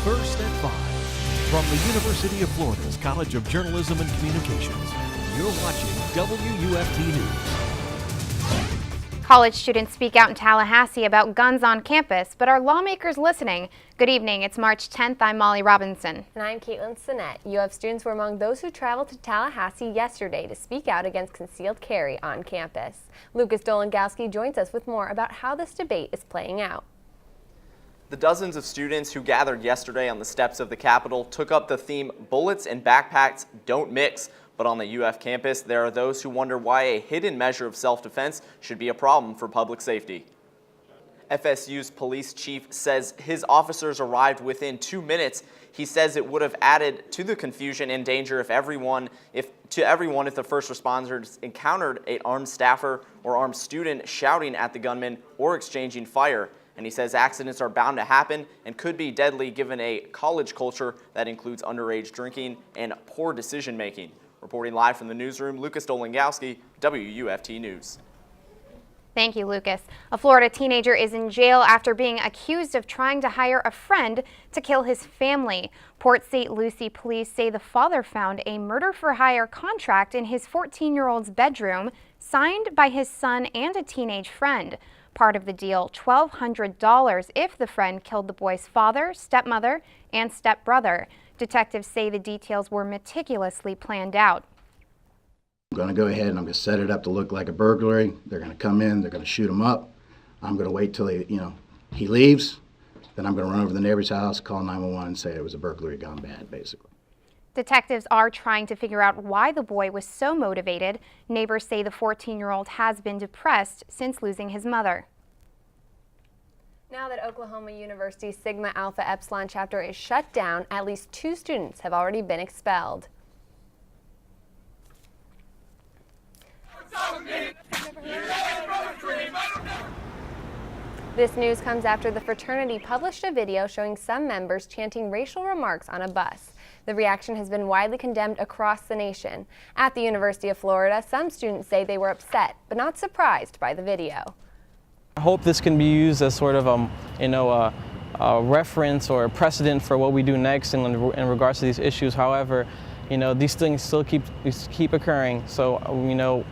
First at 5. From the University of Florida's College of Journalism and Communications, you're watching WUFT News. College students speak out in Tallahassee about guns on campus, but are lawmakers listening? Good evening, it's March 10th. I'm Molly Robinson. And I'm Caitlin Sinnett. UF students were among those who traveled to Tallahassee yesterday to speak out against concealed carry on campus. Lucas Dolangowski joins us with more about how this debate is playing out. The dozens of students who gathered yesterday on the steps of the Capitol took up the theme "Bullets and backpacks don't mix." But on the UF campus, there are those who wonder why a hidden measure of self-defense should be a problem for public safety. FSU's police chief says his officers arrived within 2 minutes. He says it would have added to the confusion and danger if the first responders encountered an armed staffer or armed student shouting at the gunman or exchanging fire. And he says accidents are bound to happen and could be deadly given a college culture that includes underage drinking and poor decision making. Reporting live from the newsroom, Lucas Dolangowski, WUFT News. Thank you, Lucas. A Florida teenager is in jail after being accused of trying to hire a friend to kill his family. Port St. Lucie police say the father found a murder-for-hire contract in his 14-year-old's bedroom, signed by his son and a teenage friend. Part of the deal, $1,200 if the friend killed the boy's father, stepmother, and stepbrother. Detectives say the details were meticulously planned out. I'm going to go ahead and I'm going to set it up to look like a burglary. They're going to come in, they're going to shoot him up. I'm going to wait till he leaves. Then I'm going to run over to the neighbor's house, call 911 and say it was a burglary gone bad, basically. Detectives are trying to figure out why the boy was so motivated. Neighbors say the 14-year-old has been depressed since losing his mother. Now that Oklahoma University's Sigma Alpha Epsilon chapter is shut down, at least 2 students have already been expelled. This news comes after the fraternity published a video showing some members chanting racial remarks on a bus. The reaction has been widely condemned across the nation. At the University of Florida, some students say they were upset, but not surprised by the video. I hope this can be used as sort of a reference or a precedent for what we do next in regards to these issues. However, these things still keep occurring. So,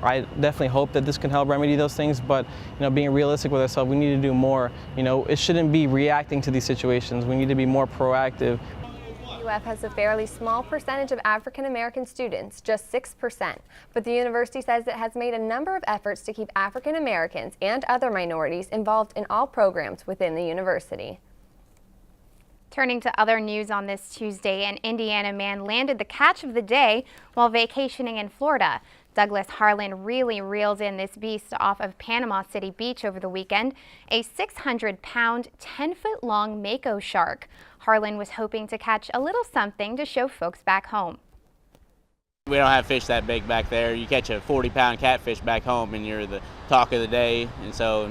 I definitely hope that this can help remedy those things. But, being realistic with ourselves, we need to do more. It shouldn't be reacting to these situations. We need to be more proactive. UF has a fairly small percentage of African American students, just 6%, but the university says it has made a number of efforts to keep African Americans and other minorities involved in all programs within the university. Turning to other news on this Tuesday, an Indiana man landed the catch of the day while vacationing in Florida. Douglas Harlan really reeled in this beast off of Panama City Beach over the weekend, a 600-pound, 10-foot-long mako shark. Harlan was hoping to catch a little something to show folks back home. We don't have fish that big back there. You catch a 40-pound catfish back home and you're the talk of the day. And so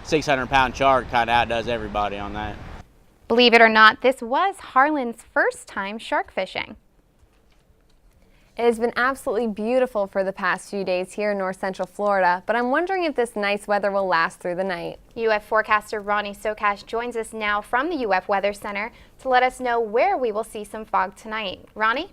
600-pound shark kind of outdoes everybody on that. Believe it or not, this was Harlan's first time shark fishing. It has been absolutely beautiful for the past few days here in North Central Florida, but I'm wondering if this nice weather will last through the night. UF forecaster Ronnie Sokash joins us now from the UF Weather Center to let us know where we will see some fog tonight. Ronnie?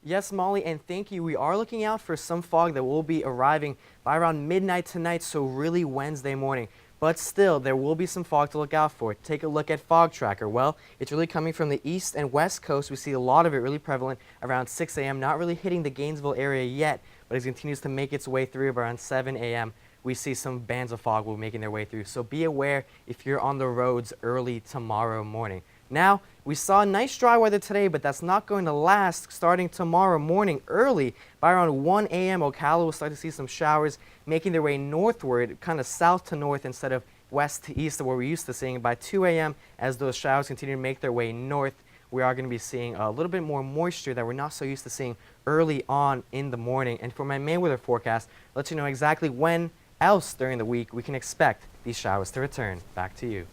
Yes, Molly, and thank you. We are looking out for some fog that will be arriving by around midnight tonight, so really Wednesday morning. But still, there will be some fog to look out for. Take a look at Fog Tracker. Well, it's really coming from the east and west coast. We see a lot of it really prevalent around 6 a.m., not really hitting the Gainesville area yet, but it continues to make its way through around 7 a.m. We see some bands of fog will be making their way through. So be aware if you're on the roads early tomorrow morning. Now, we saw nice dry weather today, but that's not going to last. Starting tomorrow morning early, by around 1 a.m., Ocala will start to see some showers making their way northward, kind of south to north instead of west to east, where we're used to seeing. By 2 a.m., as those showers continue to make their way north, we are going to be seeing a little bit more moisture that we're not so used to seeing early on in the morning. And for my May weather forecast, let you know exactly when else during the week we can expect these showers to return. Back to you.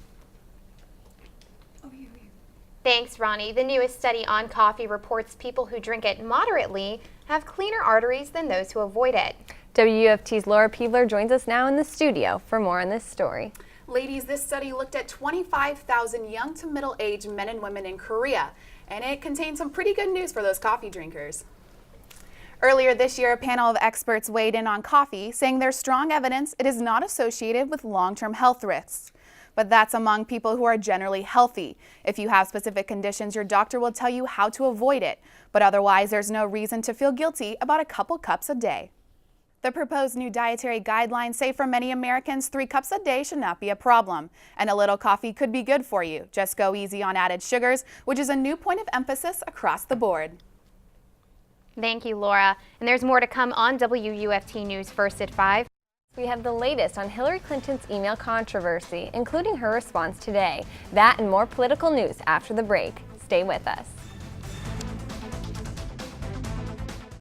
Thanks, Ronnie. The newest study on coffee reports people who drink it moderately have cleaner arteries than those who avoid it. WUFT's Laura Peebler joins us now in the studio for more on this story. Ladies, this study looked at 25,000 young to middle-aged men and women in Korea, and it contained some pretty good news for those coffee drinkers. Earlier this year, a panel of experts weighed in on coffee, saying there's strong evidence it is not associated with long-term health risks. But that's among people who are generally healthy. If you have specific conditions, your doctor will tell you how to avoid it. But otherwise, there's no reason to feel guilty about a couple cups a day. The proposed new dietary guidelines say for many Americans, 3 cups a day should not be a problem. And a little coffee could be good for you. Just go easy on added sugars, which is a new point of emphasis across the board. Thank you, Laura. And there's more to come on WUFT News First at 5. We have the latest on Hillary Clinton's email controversy, including her response today. That and more political news after the break. Stay with us.